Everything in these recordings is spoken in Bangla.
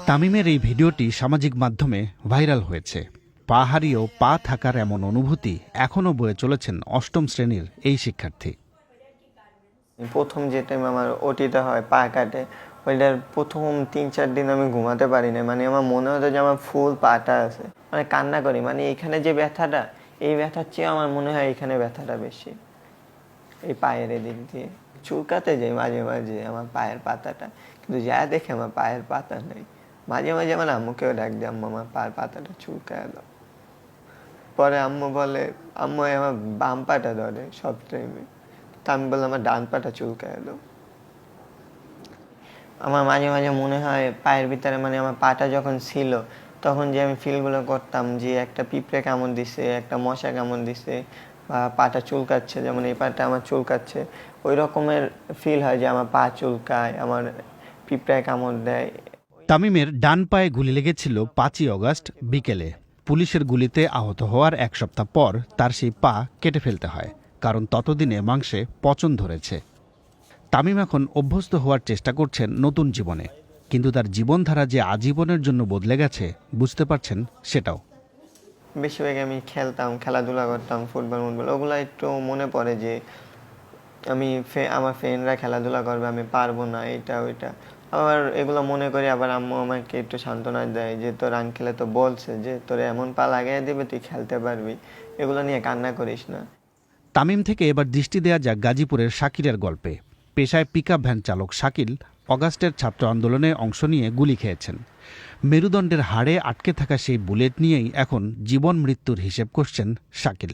তামিমের এই ভিডিওটি সামাজিক মাধ্যমে ভাইরাল হয়েছে। পা হারিয়েও পা থাকার এমন অনুভূতি এখনও বয়ে চলেছেন অষ্টম শ্রেণীর এই শিক্ষার্থী। প্রথম যে টাইম আমার ওটিটা হয় পা কাটে, ওইটার প্রথম 3-4 দিন আমি ঘুমাতে পারি না। মানে আমার মনে হতো যে আমার ফুল পাটা আছে, মানে কান্না করি। মানে এখানে যে ব্যথাটা, এই ব্যথার চেয়ে আমার মনে হয় এখানে ব্যথাটা বেশি, এই পায়ের এদিক দিয়ে। চুলকাতে যাই মাঝে মাঝে আমার পায়ের পাতাটা, কিন্তু যা দেখে আমার পায়ের পাতা নেই। মাঝে মাঝে আমার আম্মুকেও ডাক দিই, আম্মু আমার পায়ের পাতাটা চুলকায় দাও। পরে আম্মু বলে, আম্মু আমার বাম পাটা ধরে সব টাইমে, তা আমি বললাম আমার ডান পাটা চুলকায় দাও। আমার মাঝে মাঝে মনে হয় পায়ের ভিতরে, মানে আমার পাটা যখন ছিল তখন যে আমি ফিলগুলো করতাম যে একটা পিঁপড়ে কামড় দিছে, একটা মশা কামড় দিছে, বা পাটা চুলকাচ্ছে, যেমন এই পাটা আমার চুলকাচ্ছে, ওই রকমের ফিল হয় যে আমার পা চুলকায়, আমার পিঁপড়ায় কামড় দেয়। তামিমের ডান পায়ে গুলি লেগেছিল 5ই অগস্ট বিকেলে। পুলিশের গুলিতে আহত হওয়ার 1 সপ্তাহ পর তার সেই পা কেটে ফেলতে হয়, কারণ ততদিনে মাংসে পচন ধরেছে। তামিম এখন অভ্যস্ত হওয়ার চেষ্টা করছেন নতুন জীবনে, কিন্তু তার জীবনধারা যে আজীবনের জন্য বদলে গেছে বুঝতে পারছেন সেটাও। বেশিরভাগ আমি খেলতাম, খেলাধুলা করতাম, ফুটবল ওগুলো একটু মনে পড়ে যে আমি আমার ফ্রেন্ডরা খেলাধুলা করবে, আমি পারবো না, এটা ওইটা। আবার এগুলো মনে করি, আবার আম্মু আমাকে একটু সান্ত্বনা দেয় যে তোর আঙ্কেলে তো বলছে যে তোর এমন পা লাগাই দেবে তুই খেলতে পারবি, এগুলো নিয়ে কান্না করিস না। তামিম থেকে এবার দৃষ্টি দেয়া যাক গাজীপুরের শাকিলের গল্পে। পেশায় পিকআপ ভ্যান চালক শাকিল অগাস্টের ছাত্র আন্দোলনে অংশ নিয়ে গুলি খেয়েছেন। মেরুদণ্ডের হাড়ে আটকে থাকা সেই বুলেট নিয়েই এখন জীবন মৃত্যুর হিসেব করছেন শাকিল।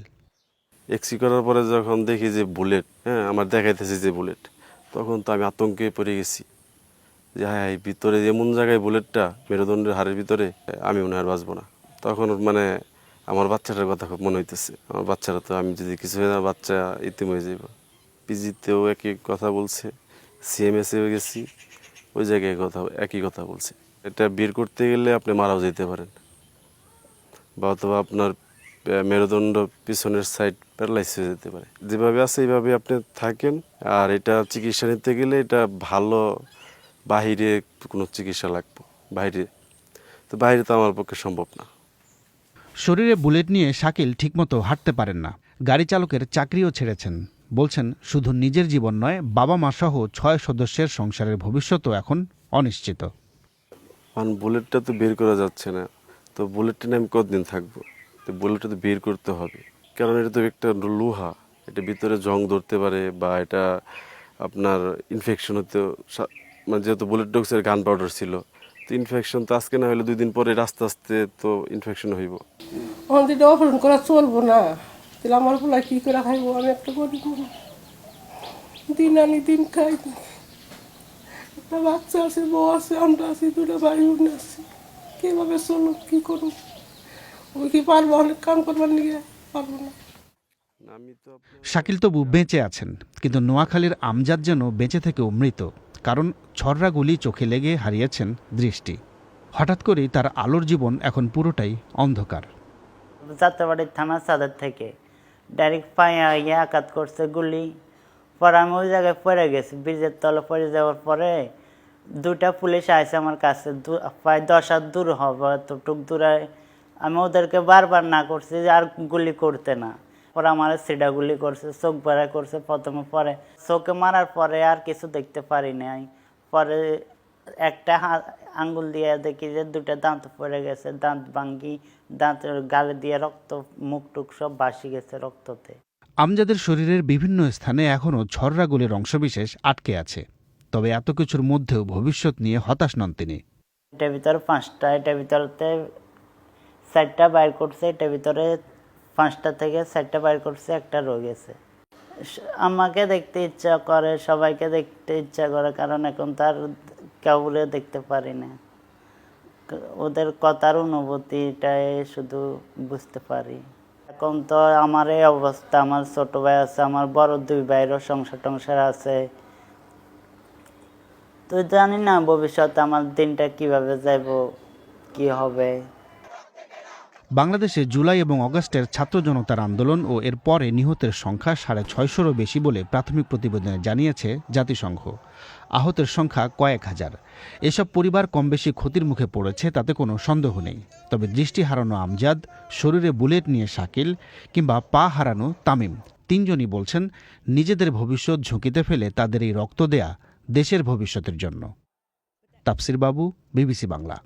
এক্সি করার পরে যখন দেখি যে বুলেট, আমার দেখাইতেছে যে বুলেট, তখন তো আমি আতঙ্কে পড়ে গেছি যে হ্যাঁ এই ভিতরে এমন জায়গায় বুলেটটা মেরুদণ্ডের হাড়ের ভিতরে, আমি মনে হয় বাঁচবো না। তখন মানে আমার বাচ্চাটার কথা খুব মনে হইতেছে। আমার বাচ্চারা তো, আমি যদি কিছু হয়ে না বাচ্চা ইতিম হয়ে যাব। পিজিতেও একই কথা বলছে, সিএমএসেও গেছি, ওই জায়গায় একই কথা বলছে। এটা বের করতে গেলে আপনি মারাও যেতে পারেন, বা অথবা আপনার মেরুদণ্ড পিছনের সাইড প্যারালাইজ হয়ে যেতে পারে। যেভাবে আছে এইভাবে আপনি থাকেন। আর এটা চিকিৎসা নিতে গেলে এটা ভালো বাহিরে কোনো চিকিৎসা লাগবে, বাইরে তো আমার পক্ষে সম্ভব না। শরীরে বুলেট নিয়ে শাকিল ঠিকমতো হাঁটতে পারেন না। গাড়ি চালকের চাকরিও ছেড়েছেন। বলছেন শুধু নিজের জীবন নয়, বাবা মা সহ 6 সদস্যের সংসারের ভবিষ্যৎও এখন অনিশ্চিত। কারণ বুলেটটা তো বের করা যাচ্ছে না, তো বুলেটটা নিয়ে আমি কতদিন থাকবো? তো বুলেটটা তো বের করতে হবে, কারণ এটা তো একটা লোহা, এটা ভিতরে জং ধরতে পারে, বা এটা আপনার ইনফেকশন হতে, মানে যেহেতু বুলেট ডক্সের গান পাউডার ছিল, তো ইনফেকশন তো আজকে না হলে 2 দিন পরে আস্তে আস্তে তো ইনফেকশন হইব। আমাদের অপারেশন করা চলবো না, তাহলে আমার পোলা কি করে খাইবো? আমি একটা গরিব মানুষ, দিন আনি দিন খাই। একটা বাচ্চা আছে, বউ আছে, আমরা আছি, 2টা ভাই বোন আছে, কিভাবে চলো, কি করবো? ওই কি পারবো অনেক কাম করবার নিয়ে? পারবো না। শাকিল তবু বেঁচে আছেন, কিন্তু নোয়াখালীর আমজাদ যেন বেঁচে থেকেও মৃত। কারণ ছররা গুলি চোখে লেগে হারিয়েছেন দৃষ্টি। হঠাৎ করেই তার আলোর জীবন এখন পুরোটাই অন্ধকার। যাত্রাবাড়ির থানা চাঁদের থেকে ডাইরেক্ট পায়ে গিয়ে আঘাত করছে গুলি। পরে আমি ওই জায়গায় পড়ে গেছি, ব্রিজের তলে পড়ে যাওয়ার পরে 2টা পুলিশ আসে আমার কাছে, প্রায় 10 হাত দূর হবে, এতটুক দূরে। আমি ওদেরকে বারবার না করছি যে আর গুলি করতে না। পরে আমার সিডা গুলি করছে, চোখ বেড়া করছে প্রথমে, পরে চোখে মারার পরে আর কিছু দেখতে পারি নাই। পরে একটা আঙ্গুল দিয়ে দেখি যে 2টা দাঁত পড়ে গেছে, দাঁত ভাঙ্গি, দাঁত গালে দিয়ে রক্ত, মুখ টুক সব ভাসি গেছে রক্ততে। আমজাদের শরীরের বিভিন্ন স্থানে এখনও ছররা গুলির অংশবিশেষ আটকে আছে। তবে এত কিছুর মধ্যেও ভবিষ্যৎ নিয়ে হতাশ নন তিনি। এটার ভিতরে 5টা, এটার ভিতরতে 4টা বাইর করছে, এটার ভিতরে 5টা থেকে 4টা বাইর করছে, একটা রয়ে গেছে। আমাকে দেখতে ইচ্ছা করে, সবাইকে দেখতে ইচ্ছা করে, কারণ এখন তার কাউরে দেখতে পারি না। ওদের কথার অনুভূতিটাই শুধু বুঝতে পারি। এখন তো আমার এই অবস্থা, আমার ছোট ভাই আছে, আমার বড় 2 ভাইয়েরও সংসার টংসার আছে। তো জানি না ভবিষ্যতে আমার দিনটা কিভাবে যাইব, কি হবে। বাংলাদেশে জুলাই এবং অগাস্টের ছাত্র জনতার আন্দোলন ও এর পরে নিহতের সংখ্যা 650-ও বেশি বলে প্রাথমিক প্রতিবেদনে জানিয়েছে জাতিসংঘ। আহতের সংখ্যা কয়েক হাজার। এসব পরিবার কমবেশি ক্ষতির মুখে পড়েছে, তাতে কোনো সন্দেহ নেই। তবে দৃষ্টি হারানো আমজাদ, শরীরে বুলেট নিয়ে শাকিল কিংবা পা হারানো তামিম, তিনজনই বলছেন নিজেদের ভবিষ্যৎ ঝুঁকিতে ফেলে তাদের এই রক্ত দেয়া দেশের ভবিষ্যতের জন্য। তাফসির বাবু, বিবিসি বাংলা।